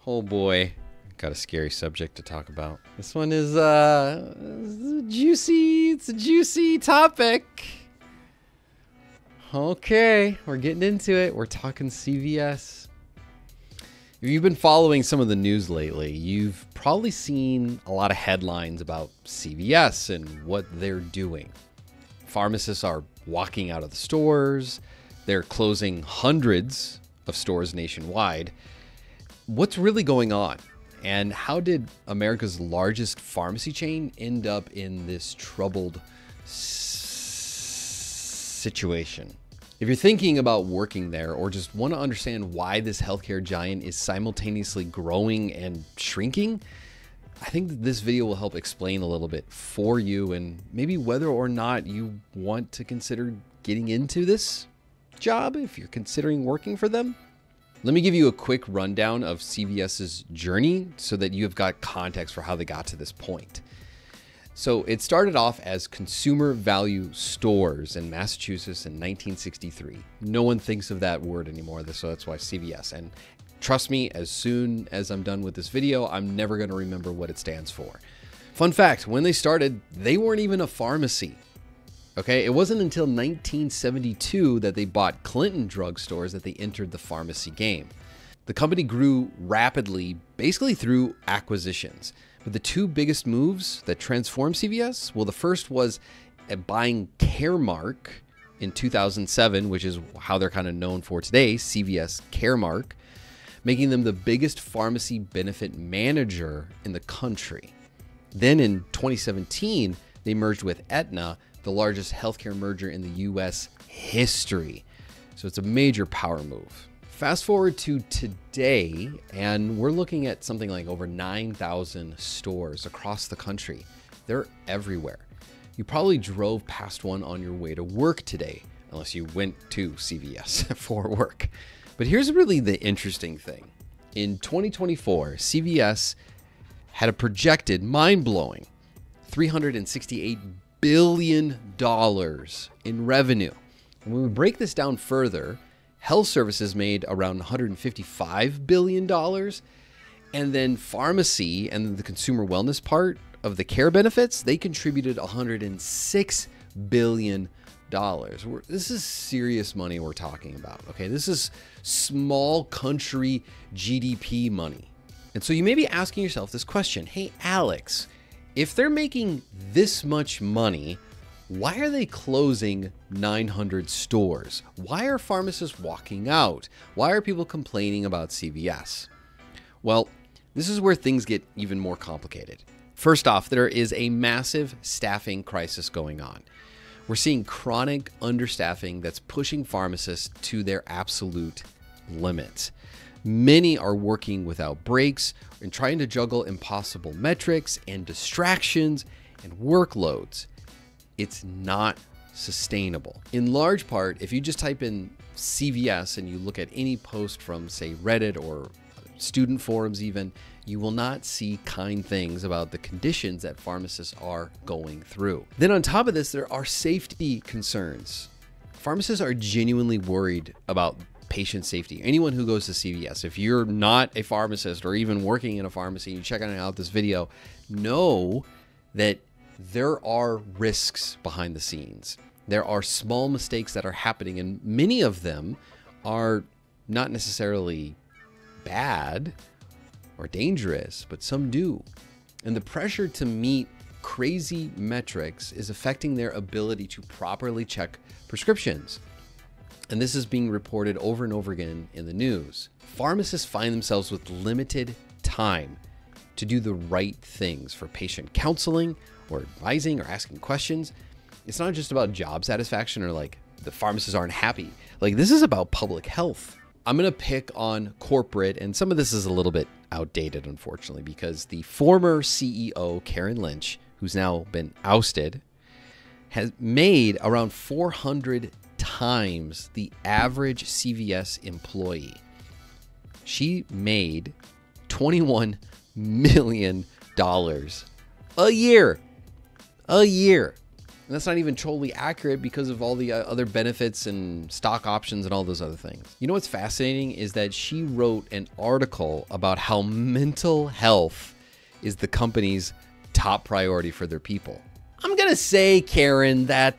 Oh boy, got a scary subject to talk about. This one is juicy. It's a juicy topic. Okay, we're getting into it. We're talking CVS. If you've been following some of the news lately, you've probably seen a lot of headlines about CVS and what they're doing. Pharmacists are walking out of the stores. They're closing hundreds of stores nationwide. What's really going on? And how did America's largest pharmacy chain end up in this troubled situation? If you're thinking about working there or just want to understand why this healthcare giant is simultaneously growing and shrinking, I think that this video will help explain a little bit for you and maybe whether or not you want to consider getting into this job if you're considering working for them. Let me give you a quick rundown of CVS's journey so that you have got context for how they got to this point. So it started off as consumer value stores in Massachusetts in 1963. No one thinks of that word anymore, so that's why CVS. And trust me, as soon as I'm done with this video, I'm never going to remember what it stands for. Fun fact, when they started, they weren't even a pharmacy. Okay, it wasn't until 1972 that they bought Clinton drugstores that they entered the pharmacy game. The company grew rapidly, basically through acquisitions. But the two biggest moves that transformed CVS, well, the first was buying Caremark in 2007, which is how they're kind of known for today, CVS Caremark, making them the biggest pharmacy benefit manager in the country. Then in 2017, they merged with Aetna, the largest healthcare merger in the US history. So it's a major power move. Fast forward to today, and we're looking at something like over 9,000 stores across the country. They're everywhere. You probably drove past one on your way to work today, unless you went to CVS for work. But here's really the interesting thing. In 2024, CVS had a projected mind-blowing $368 billion in revenue. When we break this down further, health services made around $155 billion, and then pharmacy and the consumer wellness part of the care benefits, they contributed $106 billion. This is serious money we're talking about, okay? This is small country GDP money. And so you may be asking yourself this question, hey, Alex, if they're making this much money, why are they closing 900 stores? Why are pharmacists walking out? Why are people complaining about CVS? Well, this is where things get even more complicated. First off, there is a massive staffing crisis going on. We're seeing chronic understaffing that's pushing pharmacists to their absolute limits. Many are working without breaks and trying to juggle impossible metrics and distractions and workloads. It's not sustainable. In large part, if you just type in CVS and you look at any post from, say, Reddit or student forums even, you will not see kind things about the conditions that pharmacists are going through. Then on top of this, there are safety concerns. Pharmacists are genuinely worried about patient safety. Anyone who goes to CVS, if you're not a pharmacist or even working in a pharmacy, you're checking out this video, know that there are risks behind the scenes. There are small mistakes that are happening, and many of them are not necessarily bad or dangerous, but some do. And the pressure to meet crazy metrics is affecting their ability to properly check prescriptions. And this is being reported over and over again in the news. Pharmacists find themselves with limited time to do the right things for patient counseling or advising or asking questions. It's not just about job satisfaction or like the pharmacists aren't happy. Like this is about public health. I'm going to pick on corporate, and some of this is a little bit outdated, unfortunately, because the former CEO, Karen Lynch, who's now been ousted, has made around 400 times the average CVS employee. She made $21 million a year. And that's not even totally accurate because of all the other benefits and stock options and all those other things. You know what's fascinating is that she wrote an article about how mental health is the company's top priority for their people. I'm going to say, Karen, that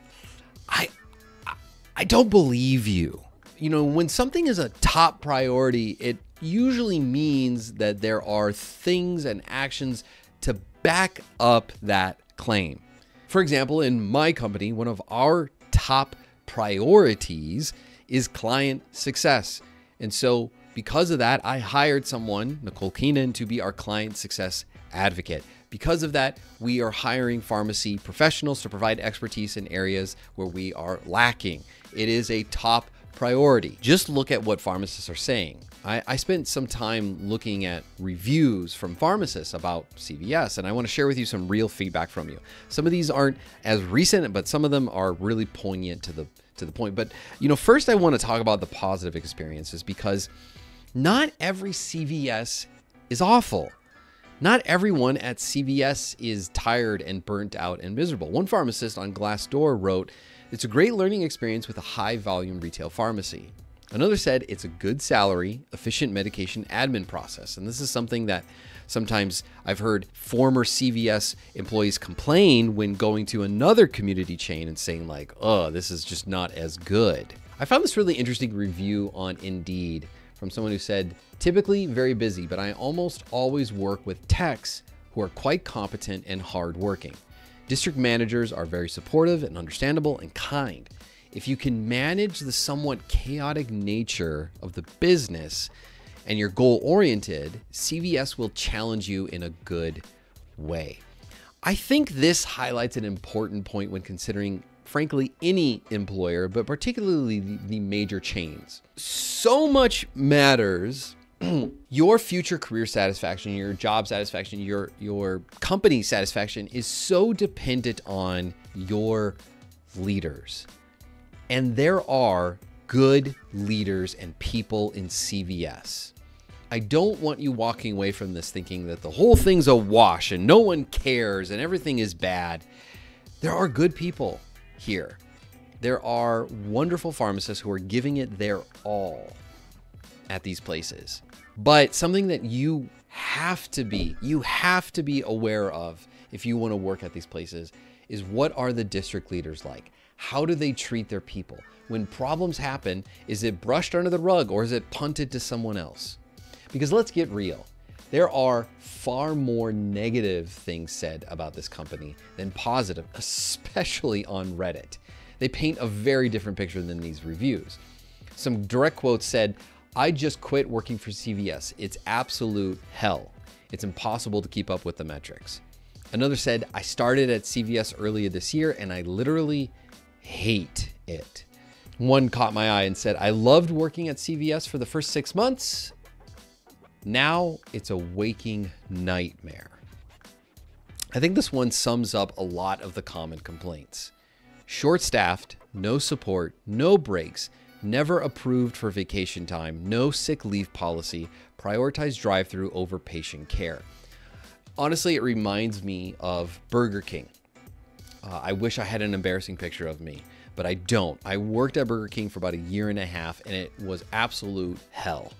I don't believe you. You know, when something is a top priority, it usually means that there are things and actions to back up that claim. For example, in my company, one of our top priorities is client success. And so because of that, I hired someone, Nicole Keenan, to be our client success advocate. Because of that, we are hiring pharmacy professionals to provide expertise in areas where we are lacking. It is a top priority. Just look at what pharmacists are saying. I spent some time looking at reviews from pharmacists about CVS, and I want to share with you some real feedback from you. Some of these aren't as recent, but some of them are really poignant to the point. But you know, first I want to talk about the positive experiences, because not every CVS is awful. Not everyone at CVS is tired and burnt out and miserable. One pharmacist on Glassdoor wrote, "It's a great learning experience with a high volume retail pharmacy." Another said, "It's a good salary, efficient medication admin process." And this is something that sometimes I've heard former CVS employees complain when going to another community chain and saying like, "Oh, this is just not as good." I found this really interesting review on Indeed from someone who said, "Typically very busy, but I almost always work with techs who are quite competent and hardworking. District managers are very supportive and understandable and kind. If you can manage the somewhat chaotic nature of the business and you're goal-oriented, CVS will challenge you in a good way." I think this highlights an important point when considering, frankly, any employer, but particularly the major chains. So much matters. Your future career satisfaction, your job satisfaction, your company satisfaction is so dependent on your leaders. And there are good leaders and people in CVS. I don't want you walking away from this thinking that the whole thing's a wash and no one cares and everything is bad. There are good people here. There are wonderful pharmacists who are giving it their all at these places. But something that you have to be aware of if you want to work at these places is, what are the district leaders like? How do they treat their people? When problems happen, is it brushed under the rug or is it punted to someone else? Because let's get real. There are far more negative things said about this company than positive, especially on Reddit. They paint a very different picture than these reviews. Some direct quotes said, "I just quit working for CVS. It's absolute hell. It's impossible to keep up with the metrics." Another said, "I started at CVS earlier this year and I literally hate it." One caught my eye and said, "I loved working at CVS for the first 6 months. Now it's a waking nightmare." I think this one sums up a lot of the common complaints. Short-staffed, no support, no breaks, never approved for vacation time, no sick leave policy, prioritize drive-through over patient care. Honestly, it reminds me of Burger King. I wish I had an embarrassing picture of me, but I don't. I worked at Burger King for about 1.5 years and it was absolute hell.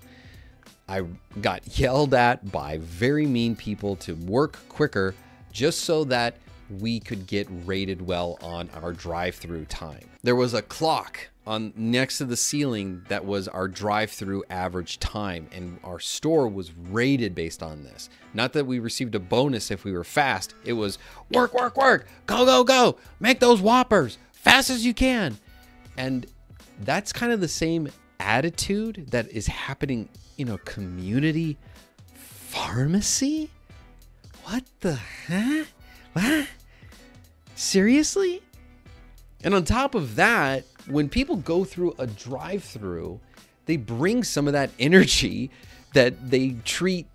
I got yelled at by very mean people to work quicker just so that we could get rated well on our drive-through time. There was a clock on next to the ceiling that was our drive-through average time, and our store was rated based on this. Not that we received a bonus if we were fast. It was work, work, work, go, go, go, make those Whoppers fast as you can. And that's kind of the same attitude that is happening in a community pharmacy. What the heck? What? Seriously? And on top of that, when people go through a drive-through, they bring some of that energy that they treat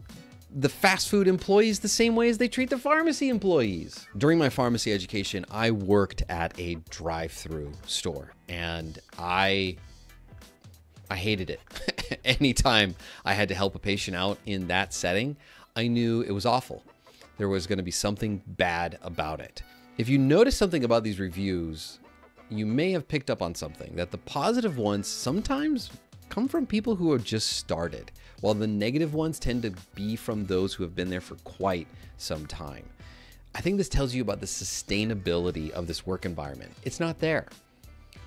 the fast food employees the same way as they treat the pharmacy employees. During my pharmacy education, I worked at a drive-through store and I hated it. Anytime I had to help a patient out in that setting, I knew it was awful. There was going to be something bad about it. If you notice something about these reviews, you may have picked up on something, that the positive ones sometimes come from people who have just started, while the negative ones tend to be from those who have been there for quite some time. I think this tells you about the sustainability of this work environment. It's not there.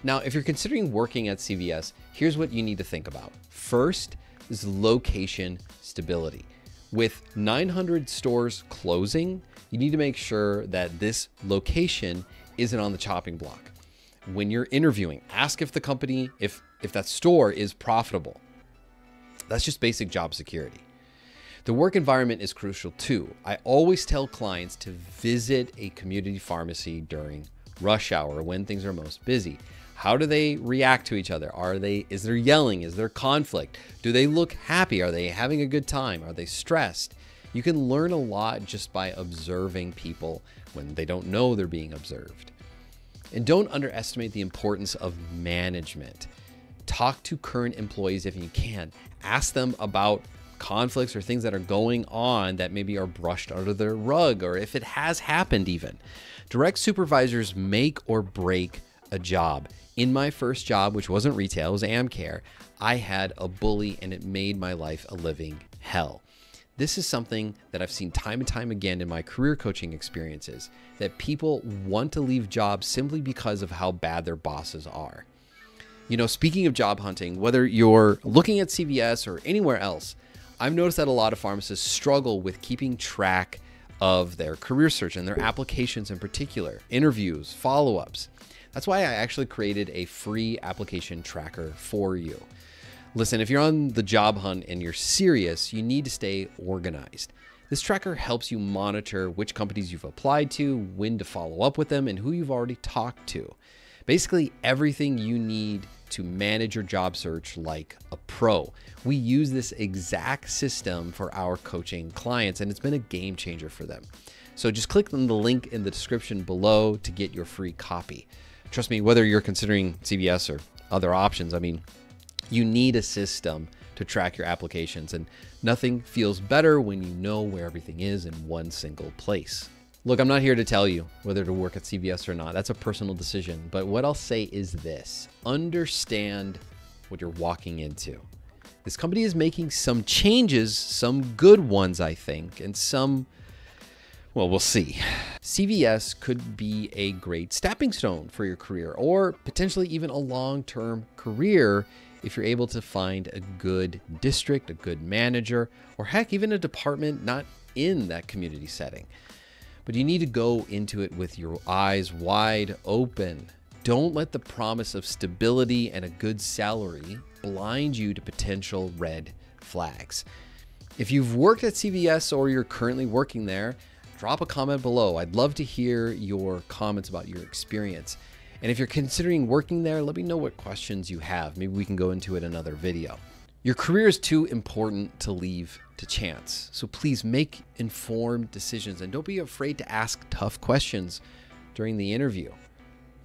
Now, if you're considering working at CVS, here's what you need to think about. First is location stability. With 900 stores closing, you need to make sure that this location isn't on the chopping block. When you're interviewing, ask if the company, if that store is profitable. That's just basic job security. The work environment is crucial too. I always tell clients to visit a community pharmacy during rush hour when things are most busy. How do they react to each other? Is there yelling? Is there conflict? Do they look happy? Are they having a good time? Are they stressed? You can learn a lot just by observing people when they don't know they're being observed. And don't underestimate the importance of management. Talk to current employees if you can. Ask them about conflicts or things that are going on that maybe are brushed under the rug, or if it has happened even. Direct supervisors make or break a job. In my first job, which wasn't retail, it was AmCare, I had a bully and it made my life a living hell. This is something that I've seen time and time again in my career coaching experiences, that people want to leave jobs simply because of how bad their bosses are. You know, speaking of job hunting, whether you're looking at CVS or anywhere else, I've noticed that a lot of pharmacists struggle with keeping track of their career search and their applications in particular, interviews, follow-ups. That's why I actually created a free application tracker for you. Listen, if you're on the job hunt and you're serious, you need to stay organized. This tracker helps you monitor which companies you've applied to, when to follow up with them, and who you've already talked to. Basically, everything you need to manage your job search like a pro. We use this exact system for our coaching clients, and it's been a game changer for them. So just click on the link in the description below to get your free copy. Trust me, whether you're considering CVS or other options, I mean, you need a system to track your applications, and nothing feels better when you know where everything is in one single place. Look, I'm not here to tell you whether to work at CVS or not. That's a personal decision. But what I'll say is this: understand what you're walking into. This company is making some changes, some good ones, I think, and some, well, we'll see. CVS could be a great stepping stone for your career, or potentially even a long-term career if you're able to find a good district, a good manager, or heck, even a department not in that community setting. But you need to go into it with your eyes wide open. Don't let the promise of stability and a good salary blind you to potential red flags. If you've worked at CVS or you're currently working there, drop a comment below. I'd love to hear your comments about your experience. And if you're considering working there, let me know what questions you have. Maybe we can go into it in another video. Your career is too important to leave to chance. So please make informed decisions and don't be afraid to ask tough questions during the interview.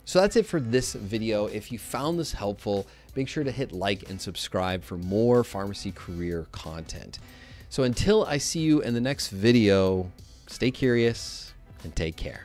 So that's it for this video. If you found this helpful, make sure to hit like and subscribe for more pharmacy career content. So until I see you in the next video, stay curious and take care.